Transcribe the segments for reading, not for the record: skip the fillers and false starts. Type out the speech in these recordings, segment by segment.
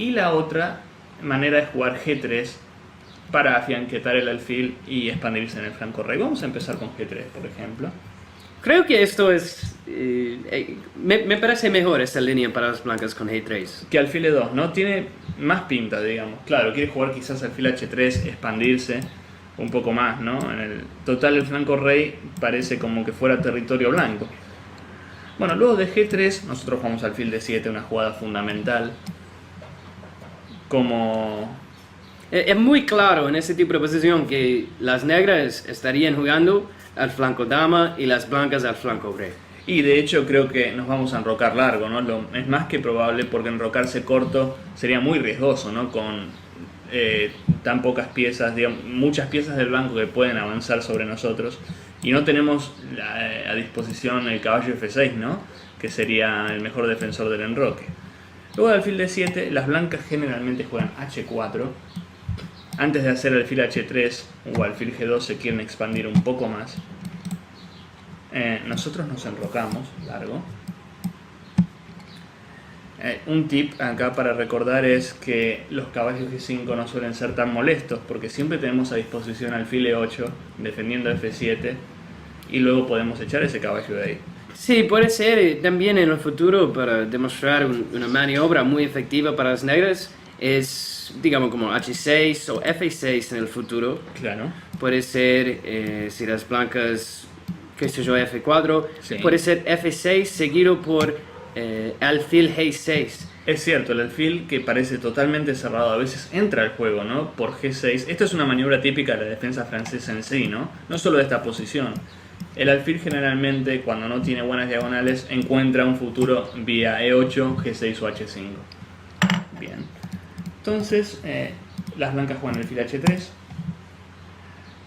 Y la otra manera es jugar G3 para afianquetar el alfil y expandirse en el flanco rey. Vamos a empezar con G3, por ejemplo. Creo que esto es... me parece mejor esta línea para las blancas con G3. Que alfil E2, ¿no? Tiene más pinta, digamos. Claro, quiere jugar quizás alfil H3, expandirse un poco más, ¿no? En el total el flanco rey parece como que fuera territorio blanco. Bueno, luego de G3 nosotros jugamos alfil D7, una jugada fundamental. Como... Es muy claro en ese tipo de posición que las negras estarían jugando al flanco dama y las blancas al flanco rey. Y de hecho creo que nos vamos a enrocar largo, ¿no? Es más que probable porque enrocarse corto sería muy riesgoso, ¿no? Con tan pocas piezas, digamos, muchas piezas del blanco que pueden avanzar sobre nosotros. Y no tenemos a disposición el caballo F6, ¿no? Que sería el mejor defensor del enroque. Luego de alfil D7, las blancas generalmente juegan H4. Antes de hacer alfil H3 o alfil G2 se quieren expandir un poco más. Nosotros nos enrocamos largo. Un tip acá para recordar es que los caballos G5 no suelen ser tan molestos porque siempre tenemos a disposición alfil E8 defendiendo F7 y luego podemos echar ese caballo de ahí. Sí, puede ser también en el futuro para demostrar una maniobra muy efectiva para las negras. Es, digamos, como H6 o F6 en el futuro. Claro. Puede ser, si las blancas, qué sé yo, F4. Sí. Puede ser F6 seguido por alfil G6. Es cierto, el alfil que parece totalmente cerrado a veces entra al juego, ¿no? Por G6. Esto es una maniobra típica de la defensa francesa en sí, ¿no? No solo de esta posición. El alfil generalmente, cuando no tiene buenas diagonales, encuentra un futuro vía E8, G6 o H5. Bien. Entonces, las blancas juegan alfil H3.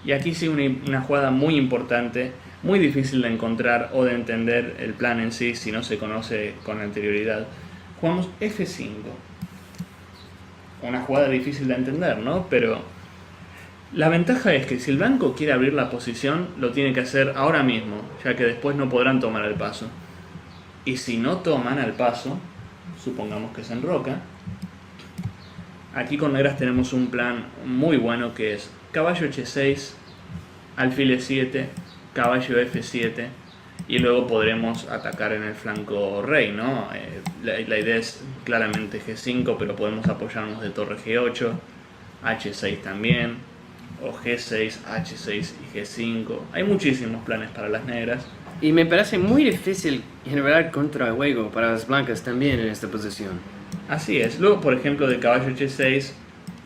Y aquí sí una jugada muy importante, muy difícil de encontrar o de entender el plan en sí si no se conoce con anterioridad. Jugamos F5. Una jugada difícil de entender, ¿no? Pero la ventaja es que si el blanco quiere abrir la posición, lo tiene que hacer ahora mismo, ya que después no podrán tomar el paso. Y si no toman al paso, supongamos que se enroca, aquí con negras tenemos un plan muy bueno que es caballo H6, alfil E7, caballo F7 y luego podremos atacar en el flanco rey, ¿no? La idea es claramente G5, pero podemos apoyarnos de torre G8, H6 también, o G6, H6 y G5. Hay muchísimos planes para las negras. Y me parece muy difícil generar contrajuego para las blancas también en esta posición. Así es. Luego, por ejemplo, de caballo H6,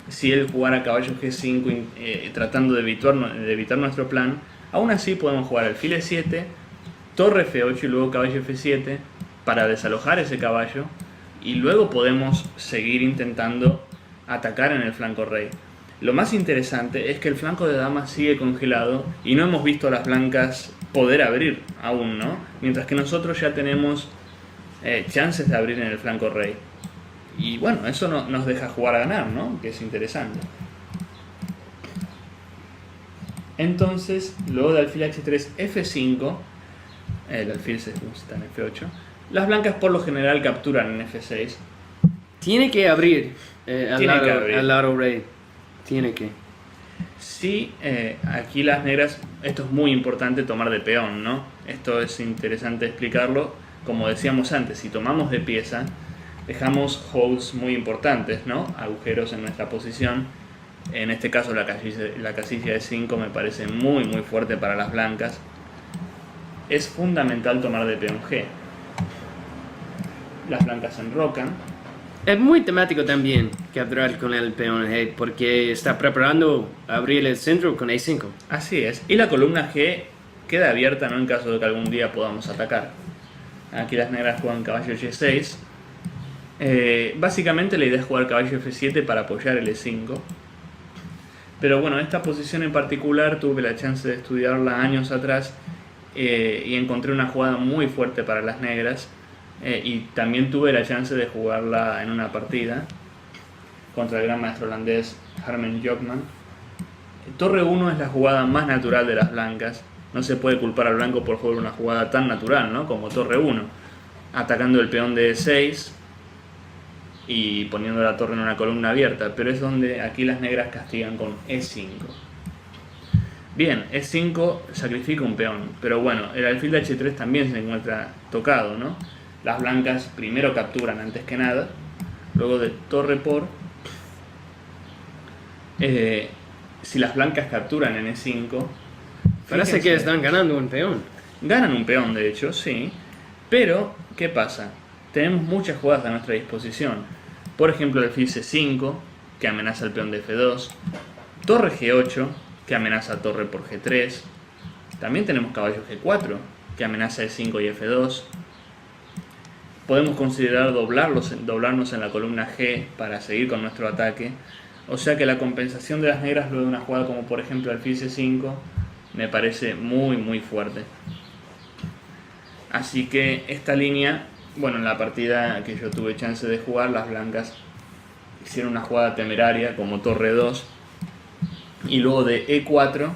si él jugara caballo G5 tratando de evitar nuestro plan, aún así podemos jugar alfil E7, torre F8 y luego caballo F7 para desalojar ese caballo y luego podemos seguir intentando atacar en el flanco rey. Lo más interesante es que el flanco de dama sigue congelado y no hemos visto a las blancas poder abrir aún, ¿no? Mientras que nosotros ya tenemos chances de abrir en el flanco rey. Y bueno, eso nos deja jugar a ganar, ¿no? Que es interesante. Entonces, luego de alfil H3, F5, el alfil se está en F8, las blancas por lo general capturan en F6. Tiene que abrir al lado rey. Tiene que. Sí, aquí las negras, esto es muy importante tomar de peón, ¿no? Esto es interesante explicarlo. Como decíamos antes, si tomamos de pieza, dejamos holes muy importantes, ¿no? Agujeros en nuestra posición. En este caso la casilla de 5 me parece muy muy fuerte para las blancas. Es fundamental tomar de peón G. Las blancas se enrocan. Es muy temático también capturar con el peón G porque está preparando abrir el centro con E5. Así es. Y la columna G queda abierta, ¿no? En caso de que algún día podamos atacar. Aquí las negras juegan caballo G6. Básicamente la idea es jugar caballo F7 para apoyar el E5. Pero bueno, esta posición en particular tuve la chance de estudiarla años atrás y encontré una jugada muy fuerte para las negras. Y también tuve la chance de jugarla en una partida contra el gran maestro holandés Harmen Jokman. Torre 1 es la jugada más natural de las blancas. No se puede culpar al blanco por jugar una jugada tan natural, ¿no? Como torre 1. Atacando el peón de E6 y poniendo la torre en una columna abierta, pero es donde aquí las negras castigan con E5. Bien, E5 sacrifica un peón, pero bueno, el alfil de H3 también se encuentra tocado, ¿no? Las blancas primero capturan antes que nada, luego de torre por... si las blancas capturan en E5... Parece fíjense, que están ganando un peón. ganan un peón, de hecho, sí. Pero, ¿qué pasa? Tenemos muchas jugadas a nuestra disposición. Por ejemplo, el alfil C5, que amenaza el peón de F2. Torre G8, que amenaza torre por G3. También tenemos caballo G4, que amenaza E5 y F2. Podemos considerar doblarnos en la columna G para seguir con nuestro ataque. O sea que la compensación de las negras luego de una jugada como por ejemplo alfil C5 me parece muy muy fuerte. Así que esta línea, bueno, en la partida que yo tuve chance de jugar, las blancas hicieron una jugada temeraria como torre 2 y luego de E4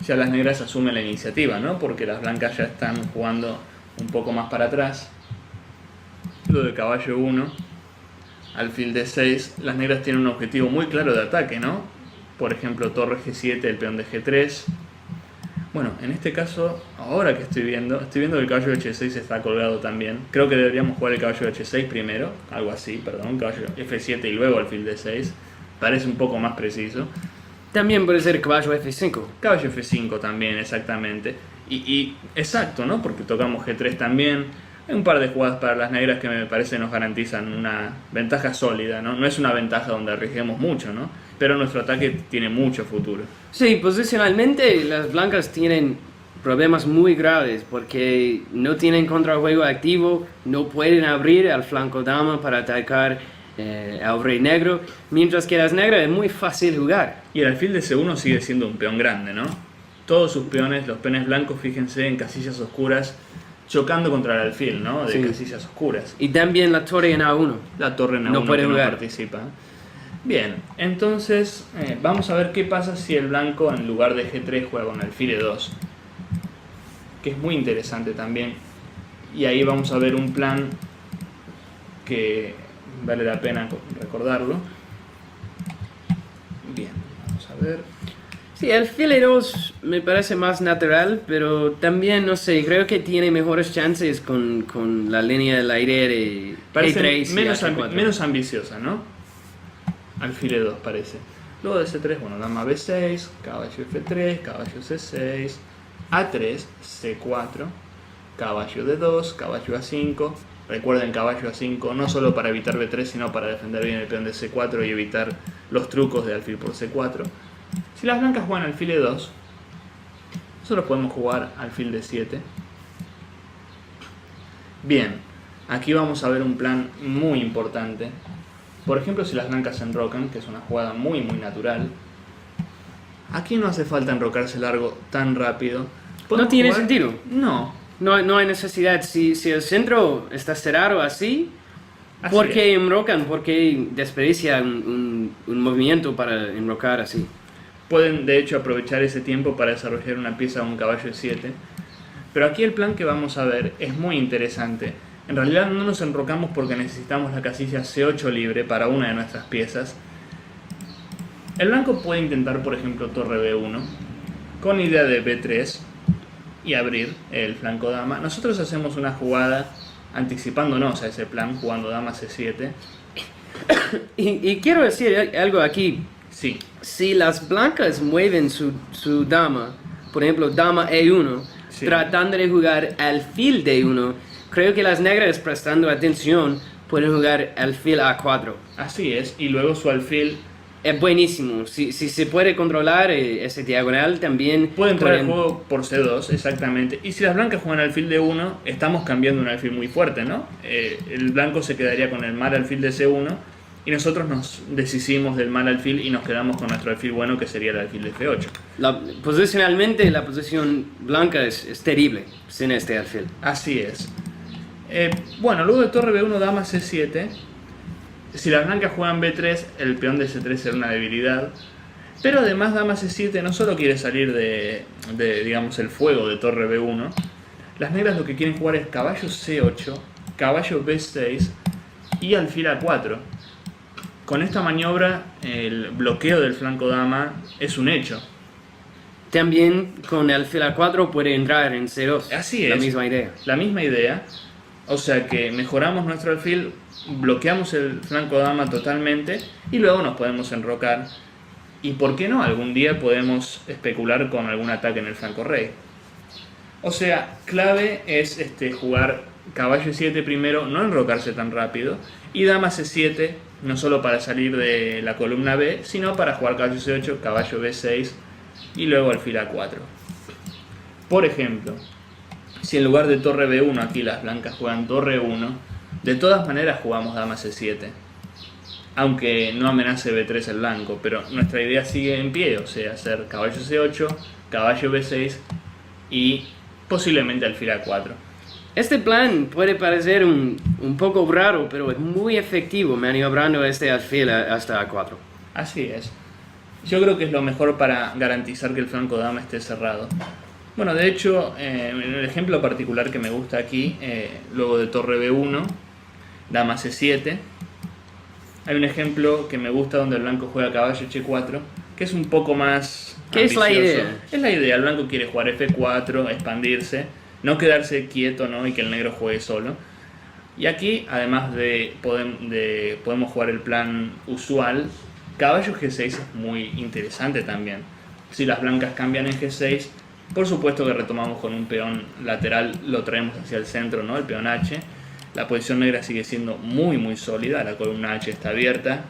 ya las negras asumen la iniciativa, ¿no? Porque las blancas ya están jugando un poco más para atrás. Luego de caballo 1, alfil D6, las negras tienen un objetivo muy claro de ataque, ¿no? Por ejemplo, torre G7, el peón de G3. Bueno, en este caso, ahora que estoy viendo que el caballo de H6 está colgado también. Creo que deberíamos jugar el caballo de H6 primero, algo así, perdón, caballo F7 y luego alfil D6. Parece un poco más preciso. También puede ser caballo F5. Caballo F5 también, exactamente. Y exacto, ¿no? Porque tocamos G3 también. Hay un par de jugadas para las negras que me parece nos garantizan una ventaja sólida, ¿no? No es una ventaja donde arriesguemos mucho, ¿no? Pero nuestro ataque tiene mucho futuro. Sí, posicionalmente las blancas tienen problemas muy graves porque no tienen contrajuego activo, no pueden abrir al flanco dama para atacar al rey negro, mientras que las negras es muy fácil jugar. Y el alfil de C1 sigue siendo un peón grande, ¿no? Todos sus peones, los peones blancos, fíjense, en casillas oscuras, chocando contra el alfil, ¿no? De Sí. casillas oscuras. Y también la torre en A1. La torre en No A1 puede que no jugar. participa. Bien, entonces vamos a ver qué pasa si el blanco en lugar de G3 juega con alfil E2, que es muy interesante también. Y ahí vamos a ver un plan que vale la pena recordarlo. Bien, vamos a ver. Sí, alfil E2 me parece más natural, pero también, no sé, creo que tiene mejores chances con la línea del aire de Parece E3 y menos, H4. menos ambiciosa, ¿no? Alfil E2 parece. Luego de C3, bueno, dama B6, caballo F3, caballo C6, A3, C4, caballo D2, caballo A5. Recuerden caballo A5 no solo para evitar B3, sino para defender bien el peón de C4 y evitar los trucos de alfil por C4. Si las blancas juegan alfil E2, nosotros podemos jugar alfil D7. Bien, aquí vamos a ver un plan muy importante. Por ejemplo, si las blancas se enrocan, que es una jugada muy muy natural. Aquí no hace falta enrocarse largo tan rápido. No ¿Podemos tiene jugar? sentido. No. No hay necesidad. Si el centro está cerrado así, Así ¿por es. qué enrocan? ¿Por qué desperdician un movimiento para enrocar así? Pueden de hecho aprovechar ese tiempo para desarrollar una pieza o un caballo E7. Pero aquí el plan que vamos a ver es muy interesante. En realidad no nos enrocamos porque necesitamos la casilla C8 libre para una de nuestras piezas. El blanco puede intentar, por ejemplo, torre B1 con idea de B3 y abrir el flanco dama. Nosotros hacemos una jugada anticipándonos a ese plan, jugando dama C7. Y quiero decir algo aquí. Sí, Si las blancas mueven su dama, por ejemplo, dama E1, Sí. tratando de jugar alfil D1, creo que las negras, prestando atención, pueden jugar alfil A4. así es. Y luego su alfil Es buenísimo. Si se puede controlar ese diagonal, también puede entrar al pueden- juego por C2, exactamente. Y si las blancas juegan alfil D1, estamos cambiando un alfil muy fuerte, ¿no? El blanco se quedaría con el mal alfil de C1 y nosotros nos deshicimos del mal alfil y nos quedamos con nuestro alfil bueno, que sería el alfil de F8. Posicionalmente, la posición blanca es terrible sin este alfil. Así es. Bueno, luego de torre B1, dama C7. Si las blancas juegan B3, el peón de C3 será una debilidad. Pero además dama C7 no solo quiere salir de, digamos, el fuego de torre B1. Las negras lo que quieren jugar es caballo C8, caballo B6 y alfil A4. con esta maniobra el bloqueo del flanco dama es un hecho. También con el alfil A4 puede entrar en C2. Así es. La misma idea. La misma idea. O sea que mejoramos nuestro alfil, bloqueamos el flanco dama totalmente y luego nos podemos enrocar. Y por qué no, algún día podemos especular con algún ataque en el flanco rey. O sea, clave es jugar caballo E7 primero, no enrocarse tan rápido, y dama C7, no solo para salir de la columna B, sino para jugar caballo C8, caballo B6 y luego alfil A4. Por ejemplo, si en lugar de torre B1 aquí las blancas juegan torre 1, de todas maneras jugamos dama C7. Aunque no amenace B3 el blanco, pero nuestra idea sigue en pie, o sea, hacer caballo C8, caballo B6 y posiblemente alfil A4. Este plan puede parecer un poco raro, pero es muy efectivo maniobrando este alfil hasta A4. Así es. Yo creo que es lo mejor para garantizar que el flanco dama esté cerrado. Bueno, de hecho, en el ejemplo particular que me gusta aquí, luego de torre B1, dama C7, hay un ejemplo que me gusta donde el blanco juega caballo H4, que es un poco más ¿Qué es la ambicioso. idea? Es la idea, el blanco quiere jugar F4, expandirse, no quedarse quieto, ¿no? Y que el negro juegue solo. Y aquí, además podemos jugar el plan usual, caballo G6 es muy interesante también. Si las blancas cambian en G6, por supuesto que retomamos con un peón lateral, lo traemos hacia el centro, ¿no? El peón H. La posición negra sigue siendo muy sólida, la columna H está abierta.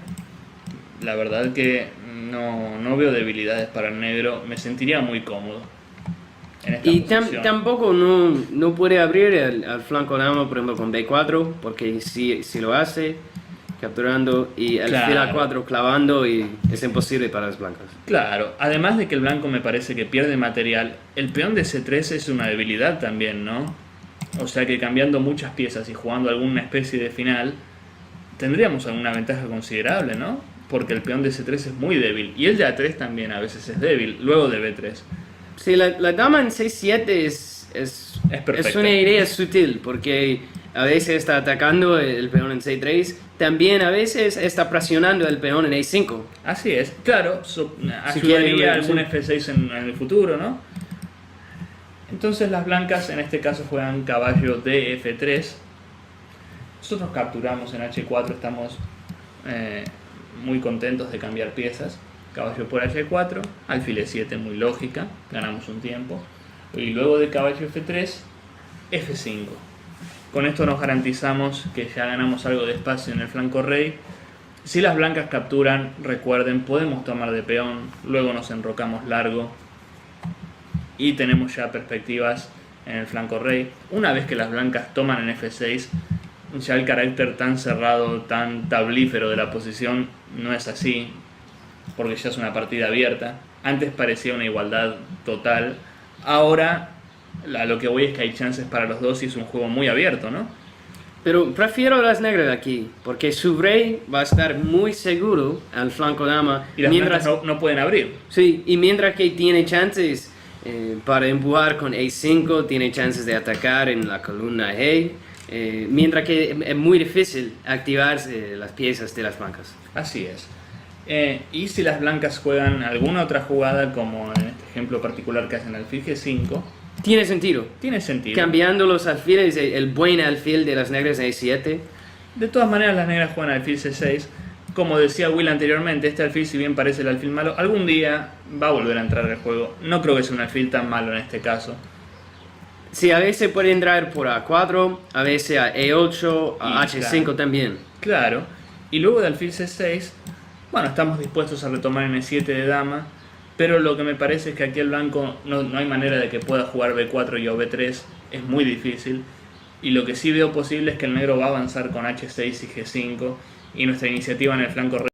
La verdad que no veo debilidades para el negro, me sentiría muy cómodo en esta Y posición. tampoco no puede abrir al flanco dama, por ejemplo, con B4, porque si lo hace, capturando y alfil A4 clavando, y es imposible para las blancas. Claro, además de que el blanco me parece que pierde material, el peón de C3 es una debilidad también, ¿no? O sea que cambiando muchas piezas y jugando alguna especie de final, tendríamos alguna ventaja considerable, ¿no? Porque el peón de C3 es muy débil, y el de A3 también a veces es débil, luego de B3. Sí, la dama en C7 es perfecta. una idea sutil, porque a veces está atacando el peón en C3, también a veces está presionando el peón en E5. Así es, claro, quiere ayudaría ir, algún sí. F6 en el futuro, ¿no? Entonces las blancas en este caso juegan caballo de F3. Nosotros capturamos en H4, estamos muy contentos de cambiar piezas. Caballo por H4, alfil E7 muy lógica, ganamos un tiempo. Y luego de caballo F3, F5. Con esto nos garantizamos que ya ganamos algo de espacio en el flanco rey. Si las blancas capturan, recuerden, podemos tomar de peón, luego nos enrocamos largo y tenemos ya perspectivas en el flanco rey. Una vez que las blancas toman en F6, ya el carácter tan cerrado, tan tablífero de la posición no es así, porque ya es una partida abierta. Antes parecía una igualdad total, ahora a lo que voy es que hay chances para los dos y es un juego muy abierto, ¿no? Pero prefiero las negras aquí, porque su rey va a estar muy seguro al flanco dama. Y las blancas no pueden abrir. Sí, y mientras que tiene chances para empujar con E5, tiene chances de atacar en la columna G, mientras que es muy difícil activarse las piezas de las blancas. Así es. Y si las blancas juegan alguna otra jugada, como en este ejemplo particular que hacen alfil G5, Tiene sentido. tiene sentido. Cambiando los alfiles, el buen alfil de las negras en E7. De todas maneras, las negras juegan alfil C6. Como decía Will anteriormente, este alfil, si bien parece el alfil malo, algún día va a volver a entrar al juego. No creo que sea un alfil tan malo en este caso. Sí, a veces puede entrar por A4, a veces a E8, a Y H5 claro. también. Claro. Y luego de alfil C6, bueno, estamos dispuestos a retomar en E7 de dama, pero lo que me parece es que aquí el blanco no hay manera de que pueda jugar B4 y o B3, es muy difícil. Y lo que sí veo posible es que el negro va a avanzar con H6 y G5, y nuestra iniciativa en el flanco